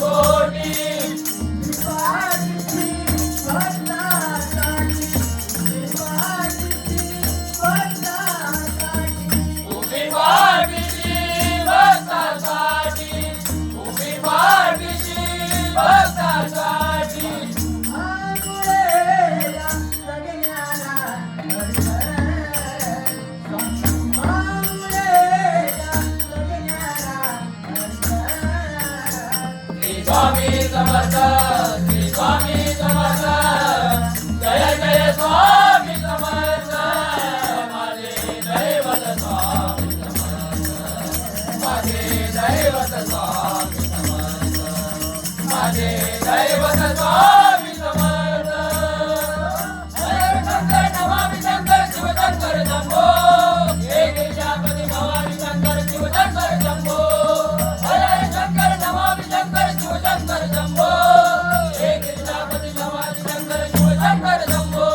कोटी उभी पाठीशी भक्तासाठी उभी पाठीशी भक्तासाठी स्वामी समर्थ श्री स्वामी समर्थ जय जय स्वामी समर्थ माझे दैवत स्वामी समर्थ माझे दैवत स्वामी समर्थ माझे दैवत स्वामी समर्थ हरे शंकर नमामि शंकर शिव शंकर शंभो हे गिरिजापति भवानी शंकर शिव शंकर शंभो हरे शंकर नमामि शंकर शिव शंकर शंभो हे गिरिजापति भवानी शंकर शिव शंकर शंभो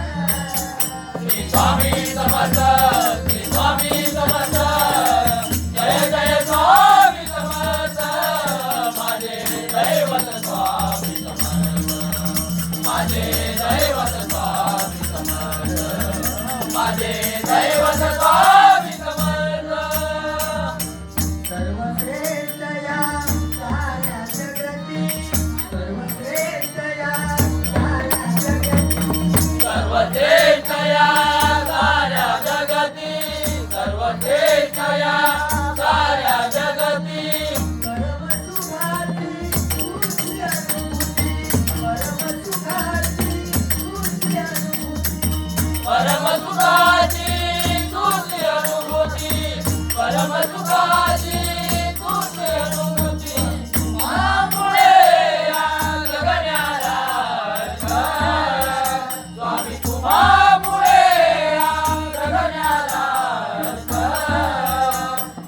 श्री स्वामी समर्थ श्री स्वामी समर्थ जय जय स्वामी समर्थ माझे दैवत स्वामी समर्थ माझे दैवत स्वामी समर्थ माझे दैवत स्वामी समर्थ सर्वश्रेष्ठ या साऱ्या जगती सर्वश्रेष्ठ या साऱ्या जगती सर्वश्रेष्ठ या साऱ्या जगती सर्वश्रेष्ठ या साऱ्या जगती परमसुखाची तुझी अनुभूती परमसुखाची तुझी अनुभूती परम सुखाची तुझी अनुभूती परम सुखाची तुझी अनुभूती मामुळे या जगण्याला स्वामी तुम्हामुळे या जगण्याला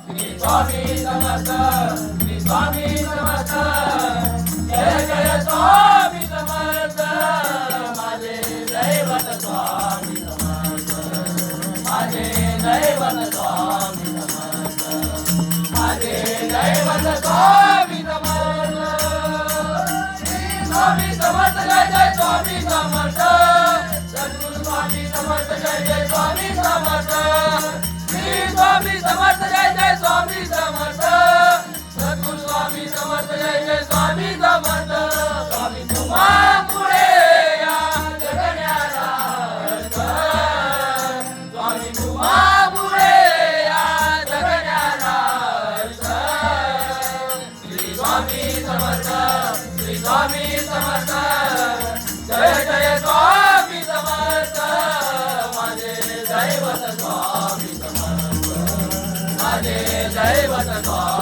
श्री स्वामी समर्थ श्री स्वामी समर्थ जय जय स्वामी समर्थ माझे दैवत स्वामी समर्थ माझे दैवत स्वामी समर्थ माझे दैवत स्वामी समर्थ श्री स्वामी समर्थ जय जय स्वामी समर्थ सद्गुरु स्वामी समर्थ जय जय स्वामी समर्थ श्री स्वामी समर्थ जय जय स्वामी समर्थ सद्गुरु स्वामी समर्थ जय जय स्वामी समर्थ स्वामी तुम्हामुळे या जगण्याला स्वामी तुम्हामुळे या जगण्याला श्री स्वामी समर्थ श्री स्वामी समर्थ जय जय स्वामी समर्थ माझे दैवत स्वामी समर्थ माझे दैवत स्वामी